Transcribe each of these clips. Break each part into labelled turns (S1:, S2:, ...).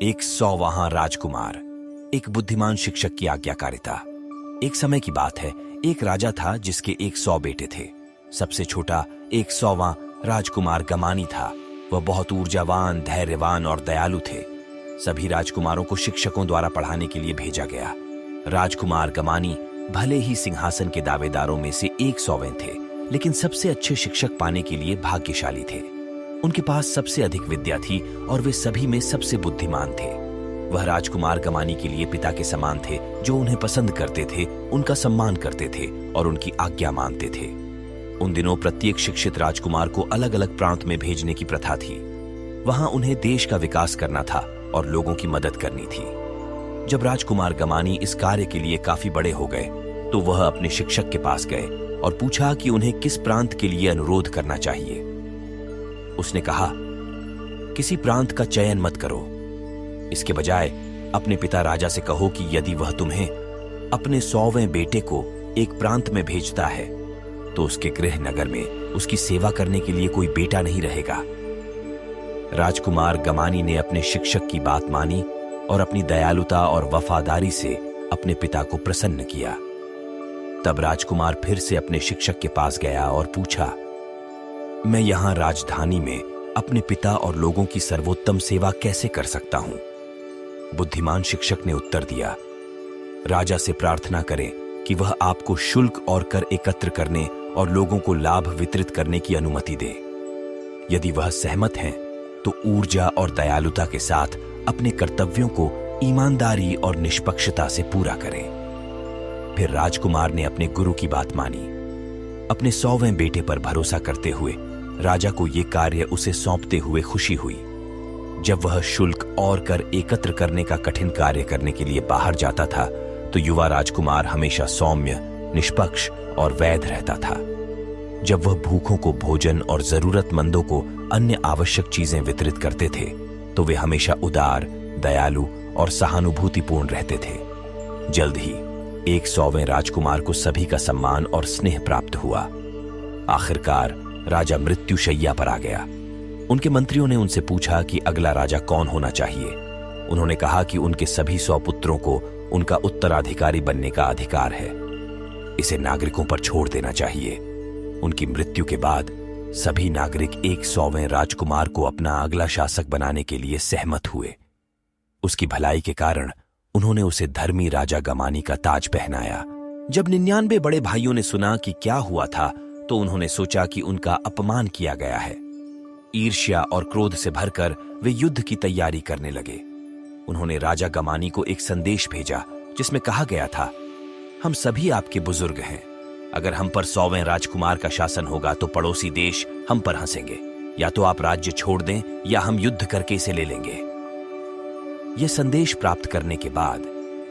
S1: एक 100वां राजकुमार। एक बुद्धिमान शिक्षक की आज्ञाकारिता। एक समय की बात है, एक राजा था जिसके 100 बेटे थे। सबसे छोटा 100वां राजकुमार गमानी था। वह बहुत ऊर्जावान, धैर्यवान और दयालु थे। सभी राजकुमारों को शिक्षकों द्वारा पढ़ाने के लिए भेजा गया। राजकुमार गमानी भले ही सिंहासन के दावेदारों में से 100वें थे, लेकिन सबसे अच्छे शिक्षक पाने के लिए भाग्यशाली थे। उनके पास सबसे अधिक विद्या थी और वे सभी में सबसे बुद्धिमान थे। वह राजकुमार गमानी के लिए पिता के समान थे, जो उन्हें पसंद करते थे, उनका सम्मान करते थे और उनकी आज्ञा मानते थे। उन दिनों प्रत्येक शिक्षित राजकुमार को अलग अलग प्रांत में भेजने की प्रथा थी। वहां उन्हें देश का विकास करना था और लोगों की मदद करनी थी। जब राजकुमार गमानी इस कार्य के लिए काफी बड़े हो गए, तो वह अपने शिक्षक के पास गए और पूछा कि उन्हें किस प्रांत के लिए अनुरोध करना चाहिए। उसने कहा, किसी प्रांत का चयन मत करो। इसके बजाय अपने पिता राजा से कहो कि यदि वह तुम्हें अपने 100वें बेटे को एक प्रांत में भेजता है, तो उसके गृह नगर में उसकी सेवा करने के लिए कोई बेटा नहीं रहेगा। राजकुमार गमानी ने अपने शिक्षक की बात मानी और अपनी दयालुता और वफादारी से अपने पिता को प्रसन्न किया। तब राजकुमार फिर से अपने शिक्षक के पास गया और पूछा, मैं यहां राजधानी में अपने पिता और लोगों की सर्वोत्तम सेवा कैसे कर सकता हूं? बुद्धिमान शिक्षक ने उत्तर दिया, राजा से प्रार्थना करें कि वह आपको शुल्क और कर एकत्र करने और लोगों को लाभ वितरित करने की अनुमति दे। यदि वह सहमत हैं, तो ऊर्जा और दयालुता के साथ अपने कर्तव्यों को ईमानदारी और निष्पक्षता से पूरा करें। फिर राजकुमार ने अपने गुरु की बात मानी। अपने 100वें बेटे पर भरोसा करते हुए राजा को यह कार्य उसे सौंपते हुए खुशी हुई। जब वह शुल्क और कर एकत्र करने का कठिन कार्य करने के लिए बाहर जाता था, तो युवा राजकुमार हमेशा सौम्य, निष्पक्ष और वैध रहता था। जब वह भूखों को भोजन और जरूरतमंदों को अन्य आवश्यक चीजें वितरित करते थे, तो वे हमेशा उदार, दयालु और सहानुभूतिपूर्ण रहते थे। जल्द ही 100वें राजकुमार को सभी का सम्मान और स्नेह प्राप्त हुआ। आखिरकार राजा मृत्युशैया पर आ गया। उनके मंत्रियों ने उनसे पूछा कि अगला राजा कौन होना चाहिए। उन्होंने कहा कि उनके सभी 100 पुत्रों को उनका उत्तराधिकारी बनने का अधिकार है। इसे नागरिकों पर छोड़ देना चाहिए। उनकी मृत्यु के बाद सभी नागरिक 100वें राजकुमार को अपना अगला शासक बनाने के लिए सहमत हुए। उसकी भलाई के कारण उन्होंने उसे धर्मी राजा गमानी का ताज पहनाया। जब 99 बड़े भाइयों ने सुना कि क्या हुआ था, तो उन्होंने सोचा कि उनका अपमान किया गया है। ईर्ष्या और क्रोध से भरकर वे युद्ध की तैयारी करने लगे। उन्होंने राजा गमानी को एक संदेश भेजा, जिसमें कहा गया था, हम सभी आपके बुजुर्ग हैं। अगर हम पर 100वें राजकुमार का शासन होगा, तो पड़ोसी देश हम पर हंसेंगे। या तो आप राज्य छोड़ दें, या हम युद्ध करके इसे ले लेंगे। यह संदेश प्राप्त करने के बाद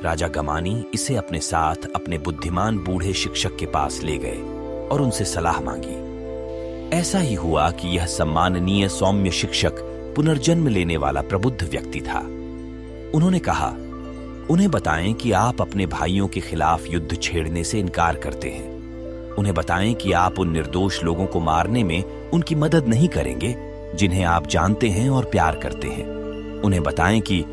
S1: राजा गमानी इसे अपने साथ अपने बुद्धिमान बूढ़े शिक्षक के पास ले गए और उनसे सलाह मांगी। ऐसा ही हुआ कि यह सम्माननीय सौम्य शिक्षक पुनर्जन्म लेने वाला प्रबुद्ध व्यक्ति था। उन्होंने कहा, उन्हें बताएं कि आप अपने भाइयों के खिलाफ युद्ध छेड़ने से इनकार करते हैं। उन्हें बताएं कि आप उन निर्दोष लोगों को मारने में उनकी मदद नहीं करेंगे, जिन्हें आप जानते हैं और प्यार करते हैं। उन्हें बताएं कि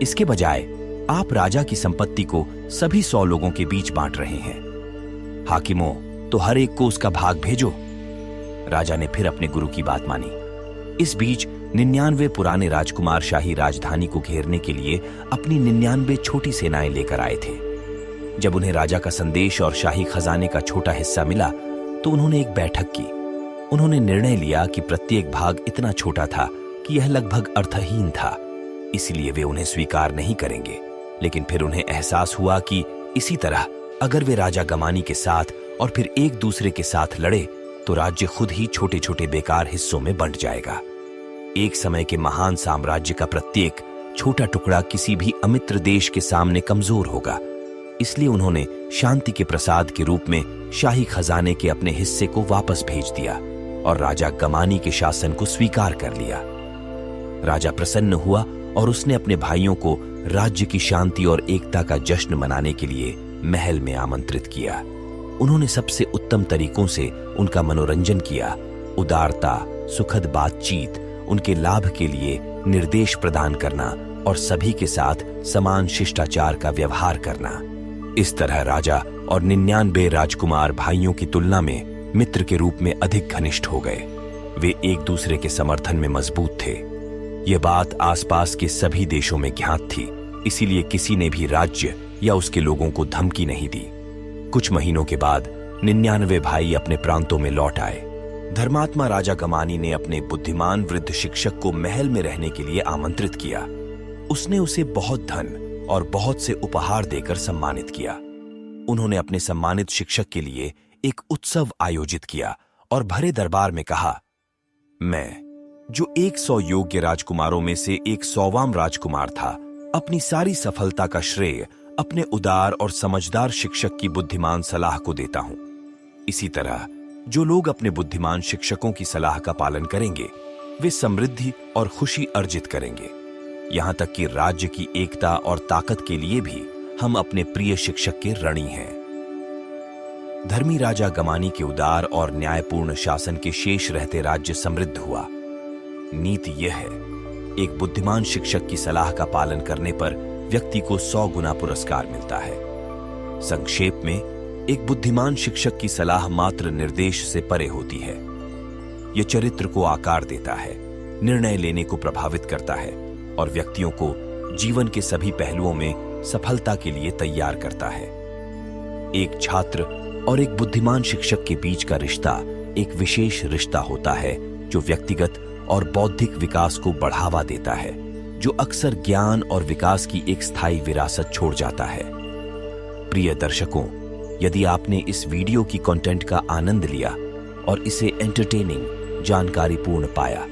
S1: इसके बजाय आप राजा की संपत्ति को सभी 100 लोगों के बीच बांट रहे हैं। हाकिमों, तो हर एक को उसका भाग भेजो। राजा ने फिर अपने गुरु की बात मानी। इस बीच 99 पुराने राजकुमार शाही राजधानी को घेरने के लिए अपनी 99 छोटी सेनाएं लेकर आए थे। जब उन्हें राजा का संदेश और शाही खजाने का छोटा हिस्सा मिला, तो उन्होंने एक बैठक की। उन्होंने निर्णय लिया कि प्रत्येक भाग इतना छोटा था कि यह लगभग अर्थहीन था, इसलिए वे उन्हें स्वीकार नहीं करेंगे। लेकिन फिर उन्हें एहसास हुआ कि इसी तरह अगर वे राजा गमानी के साथ और फिर एक दूसरे के साथ लड़े, तो राज्य खुद ही छोटे छोटे बेकार हिस्सों में बंट जाएगा। एक समय के महान साम्राज्य का प्रत्येक छोटा टुकड़ा किसी भी अमित्र देश के सामने कमजोर होगा। इसलिए उन्होंने शांति के प्रसाद के रूप में शाही खजाने के अपने हिस्से को वापस भेज दिया और राजा गमानी के शासन को स्वीकार कर लिया। राजा प्रसन्न हुआ और उसने अपने भाइयों को राज्य की शांति और एकता का जश्न मनाने के लिए महल में आमंत्रित किया। उन्होंने सबसे उत्तम तरीकों से उनका मनोरंजन किया। उदारता, सुखद बातचीत, उनके लाभ के लिए निर्देश प्रदान करना और सभी के साथ समान शिष्टाचार का व्यवहार करना। इस तरह राजा और 99 राजकुमार भाइयों की तुलना में मित्र के रूप में अधिक घनिष्ठ हो गए। वे एक दूसरे के समर्थन में मजबूत थे। यह बात आसपास के सभी देशों में ज्ञात थी, इसीलिए किसी ने भी राज्य या उसके लोगों को धमकी नहीं दी। कुछ महीनों के बाद 99 भाई अपने प्रांतों में लौट आए। धर्मात्मा राजा गमानी ने अपने बुद्धिमान वृद्ध शिक्षक को महल में रहने के लिए आमंत्रित किया। उसने उसे बहुत धन और बहुत से उपहार देकर सम्मानित किया। उन्होंने अपने सम्मानित शिक्षक के लिए एक उत्सव आयोजित किया और भरे दरबार में कहा, मैं, जो 100 योग्य राजकुमारों में से 100वां राजकुमार था, अपनी सारी सफलता का श्रेय अपने उदार और समझदार शिक्षक की बुद्धिमान सलाह को देता हूं। इसी तरह जो लोग अपने बुद्धिमान शिक्षकों की सलाह का पालन करेंगे, वे समृद्धि और खुशी अर्जित करेंगे। यहां तक कि राज्य की एकता और ताकत के लिए भी हम अपने प्रिय शिक्षक के ऋणी हैं। धर्मी राजा गमानी के उदार और न्यायपूर्ण शासन के शेष रहते राज्य समृद्ध हुआ। नीति यह है, एक बुद्धिमान शिक्षक की सलाह का पालन करने पर व्यक्ति को 100 गुना पुरस्कार मिलता है। संक्षेप में, एक बुद्धिमान शिक्षक की सलाह मात्र निर्देश से परे होती है। यह चरित्र को आकार देता है, निर्णय लेने को प्रभावित करता है और व्यक्तियों को जीवन के सभी पहलुओं में सफलता के लिए तैयार करता है। एक छात्र और एक बुद्धिमान शिक्षक के बीच का रिश्ता एक विशेष रिश्ता होता है जो व्यक्तिगत और बौद्धिक विकास को बढ़ावा देता है, जो अक्सर ज्ञान और विकास की एक स्थायी विरासत छोड़ जाता है। प्रिय दर्शकों, यदि आपने इस वीडियो की कंटेंट का आनंद लिया और इसे एंटरटेनिंग, जानकारीपूर्ण पाया,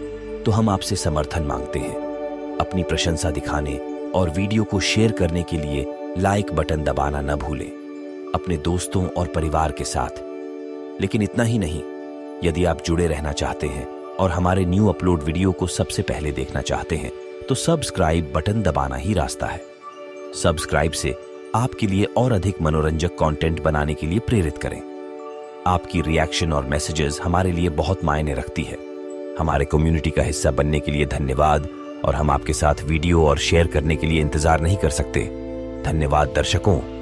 S1: तो हम आपसे समर्थन मांगते हैं। अपनी प्रशंसा दिखाने और वीडियो को शेयर करने के लिए लाइक बटन दबाना न भूलें, अपने दोस्तों और परिवार के साथ। लेकिन इतना ही नहीं, यदि आप जुड़े रहना चाहते हैं और हमारे न्यू अपलोड वीडियो को सबसे पहले देखना चाहते हैं, तो सब्सक्राइब बटन दबाना ही रास्ता है। सब्सक्राइब से आपके लिए और अधिक मनोरंजक कंटेंट बनाने के लिए प्रेरित करें। आपकी रिएक्शन और मैसेजेस हमारे लिए बहुत मायने रखती है। हमारे कम्युनिटी का हिस्सा बनने के लिए धन्यवाद, और हम आपके साथ वीडियो और शेयर करने के लिए इंतजार नहीं कर सकते। धन्यवाद दर्शकों।